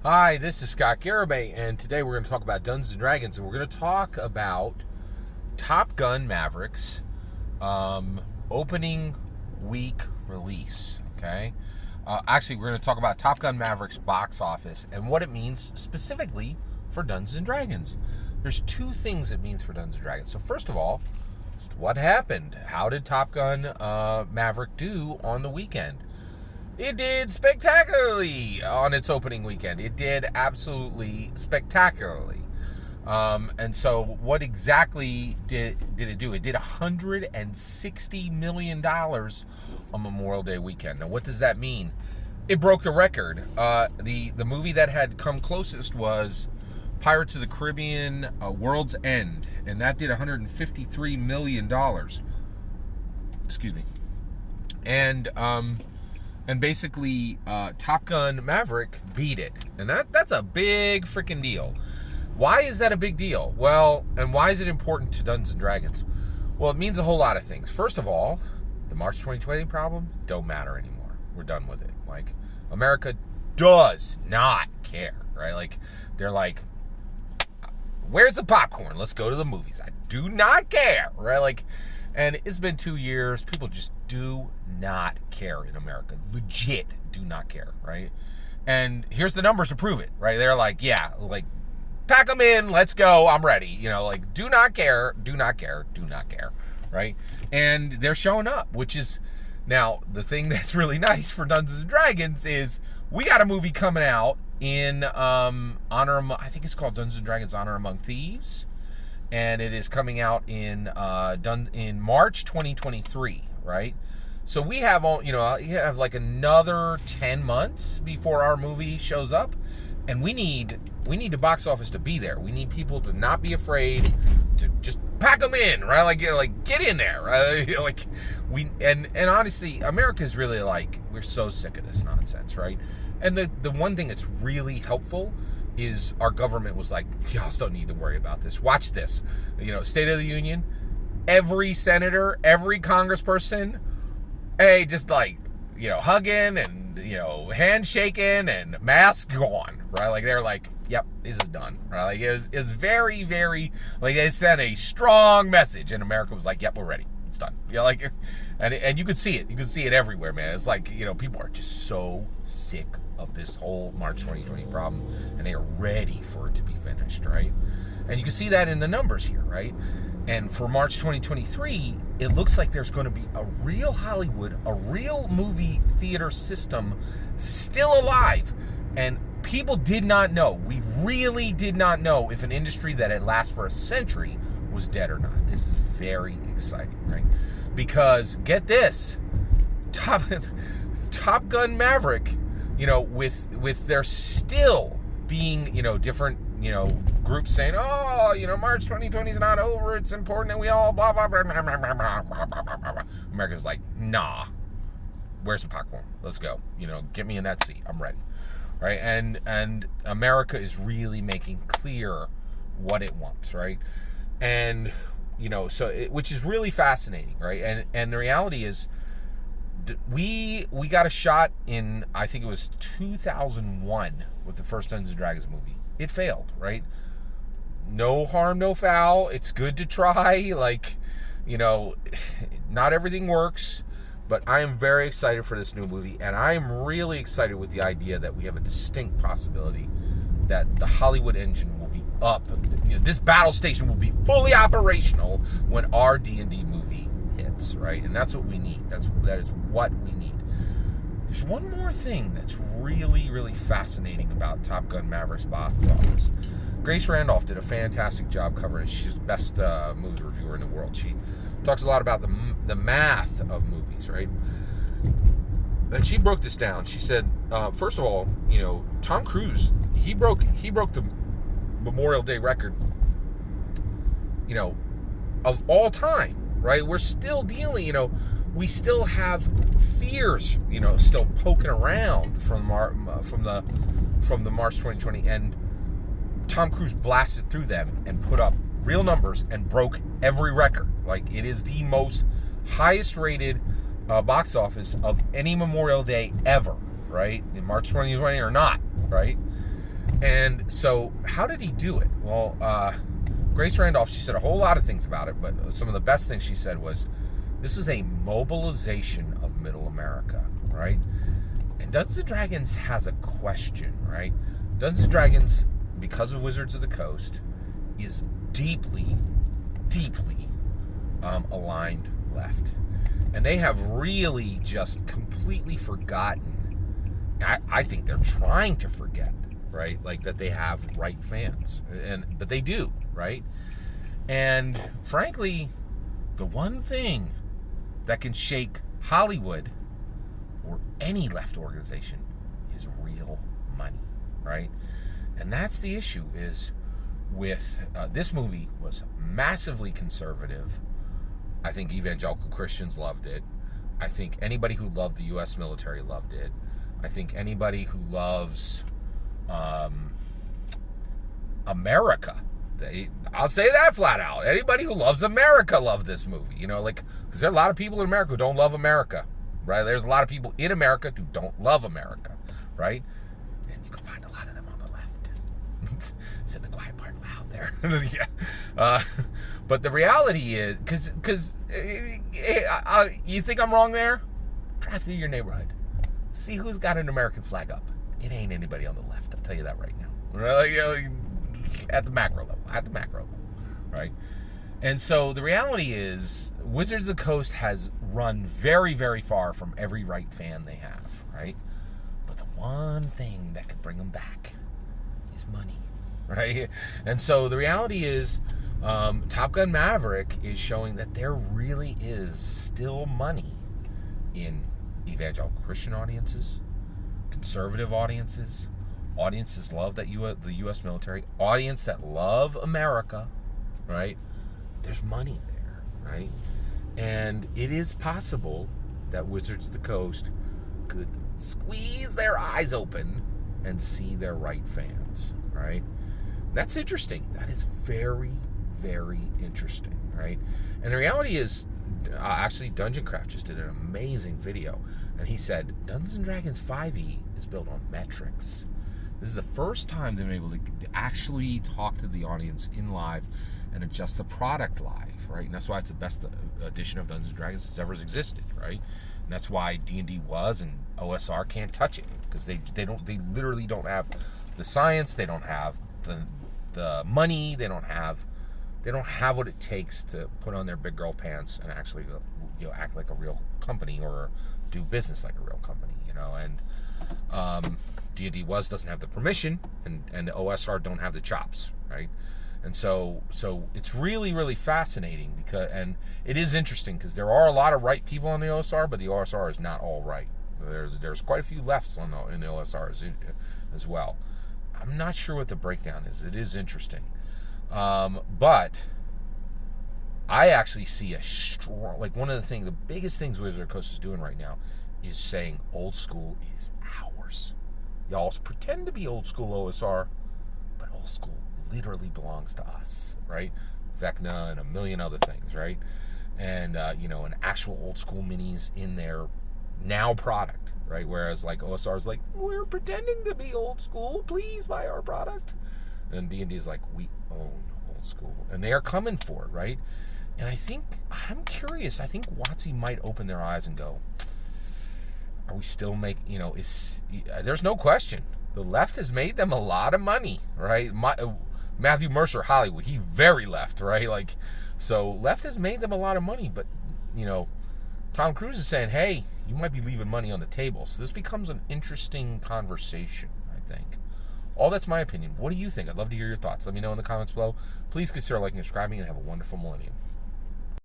Hi, this is Scott Garibay, and today we're going to talk about Dungeons and Dragons, and we're going to talk about Top Gun Maverick's opening week release. Okay, actually, we're going to talk about Top Gun Maverick's box office and what it means specifically for Dungeons and Dragons. There's two things it means for Dungeons and Dragons. So first of all, what happened? How did Top Gun Maverick do on the weekend? It did spectacularly on its opening weekend. It did absolutely spectacularly. And so what exactly did it do? It did $160 million on Memorial Day weekend. Now, what does that mean? It broke the record. The movie that had come closest was Pirates of the Caribbean World's End, and that did $153 million. Excuse me. And basically, Top Gun Maverick beat it. And that's a big freaking deal. Why is that a big deal? Well, and why is it important to Dungeons and Dragons? Well, it means a whole lot of things. First of all, the March 2020 problem don't matter anymore. We're done with it. Like, America does not care, right? Like, they're like, where's the popcorn? Let's go to the movies. I do not care, right? Like, and it's been 2 years. People just do not care in America. Legit do not care, right? And here's the numbers to prove it, right? They're like, yeah, like, pack them in, let's go, I'm ready. You know, like, do not care, do not care, do not care, right? And they're showing up, which is, now, the thing that's really nice for Dungeons & Dragons is we got a movie coming out in I think it's called Dungeons & Dragons Honor Among Thieves. And it is coming out in March 2023, right? So we have, you have like another 10 months before our movie shows up, and we need the box office to be there. We need people to not be afraid to just pack them in, right? Like get in there, right? Like and honestly, America's really like, we're so sick of this nonsense, right? And the one thing that's really helpful is our government was like, y'all don't need to worry about this. Watch this. State of the Union, every senator, every congressperson, hey, just like, hugging and, handshaking and mask gone, right? Like, they're like, yep, this is done, right? Like, it was very, very, like, they sent a strong message, and America was like, yep, we're ready. It's done. And you could see it. You could see it everywhere, man. It's like, people are just so sick of this whole March 2020 problem, and they are ready for it to be finished, right? And you can see that in the numbers here, right? And for March 2023, it looks like there's going to be a real Hollywood, a real movie theater system still alive. And people did not know, we really did not know if an industry that had lasted for a century was dead or not. This is very exciting, right? Because, get this, Top Gun Maverick, with there still being, different, groups saying, oh, March 2020 is not over, it's important, and we all blah, blah, blah, blah, blah, blah, blah, blah, blah. America's like, nah, where's the popcorn? Let's go. Get me in that seat. I'm ready. Right? And America is really making clear what it wants, right? And, which is really fascinating, right? And the reality is, we got a shot in, I think it was 2001 with the first Dungeons & Dragons movie. It failed, right? No harm, no foul. It's good to try. Like, not everything works, but I am very excited for this new movie, and I am really excited with the idea that we have a distinct possibility that the Hollywood engine will be up. This battle station will be fully operational when our D&D movie hits, right? And that's what we need. That is what we need. There's one more thing that's really, really fascinating about Top Gun Maverick's box office. Grace Randolph did a fantastic job covering it. She's the best movie reviewer in the world. She talks a lot about the math of movies, right? And she broke this down. She said, first of all, Tom Cruise, he broke the Memorial Day record, of all time, right? We're still dealing, we still have fears, still poking around from the March 2020, and Tom Cruise blasted through them and put up real numbers and broke every record. Like, it is the most highest rated box office of any Memorial Day ever, right? In March 2020 or not, right? And so, how did he do it? Well, Grace Randolph, she said a whole lot of things about it, but some of the best things she said was, this is a mobilization of middle America, right? And Dungeons & Dragons has a question, right? Dungeons & Dragons, because of Wizards of the Coast, is deeply, deeply aligned left. And they have really just completely forgotten. I think they're trying to forget, right? Like that they have right fans, but they do, right? And frankly, the one thing that can shake Hollywood or any left organization is real money, right? And that's the issue. Is with this movie was massively conservative. I think evangelical Christians loved it. I think anybody who loved the U.S. military loved it. I think anybody who loves America, I'll say that flat out. Anybody who loves America loved this movie. You know, like, because there are a lot of people in America who don't love America, right? There's a lot of people in America who don't love America, right? And you can find a lot of them on the left. Said the quiet part loud there. Yeah. But the reality is, because you think I'm wrong there? Drive through your neighborhood. See who's got an American flag up. It ain't anybody on the left. I'll tell you that right now. Right? You know, at the macro level. Right? And so the reality is, Wizards of the Coast has run very, very far from every right fan they have. Right? But the one thing that could bring them back is money. Right? And so the reality is, Top Gun Maverick is showing that there really is still money in evangelical Christian audiences, conservative audiences love that the U.S. military, audience that love America, right? There's money there, right? And it is possible that Wizards of the Coast could squeeze their eyes open and see their right fans, right? That's interesting. That is very, very interesting, right? And the reality is, actually, Dungeon Craft just did an amazing video, and he said Dungeons & Dragons 5e is built on metrics. This is the first time they've been able to actually talk to the audience in live and adjust the product live, right? And that's why it's the best edition of Dungeons & Dragons that's ever existed, right? And that's why D&D was, and OSR can't touch it, because they literally don't have the science, they don't have the money, they don't have what it takes to put on their big girl pants and actually, you know, act like a real company or do business like a real company, you know. And D&D doesn't have the permission, and the OSR don't have the chops, right? And so it's really, really fascinating, and it is interesting because there are a lot of right people on the OSR, but the OSR is not all right. There's quite a few lefts in the OSR as well. I'm not sure what the breakdown is. It is interesting. But I actually see a strong, like, one of the biggest things Wizards of the Coast is doing right now is saying old school is ours. Y'all pretend to be old school OSR, but old school literally belongs to us, right? Vecna and a million other things, right? And, an actual old school minis in their now product, right? Whereas, like, OSR is like, we're pretending to be old school, please buy our product. And D&D is like, we own old school. And they are coming for it, right? And I'm curious, I think WotC might open their eyes and go, are we still making, there's no question. The left has made them a lot of money, right? Matthew Mercer, Hollywood, he very left, right? Like, so left has made them a lot of money, but, Tom Cruise is saying, hey, you might be leaving money on the table. So this becomes an interesting conversation, I think. All that's my opinion. What do you think? I'd love to hear your thoughts. Let me know in the comments below. Please consider liking and subscribing, and have a wonderful millennium.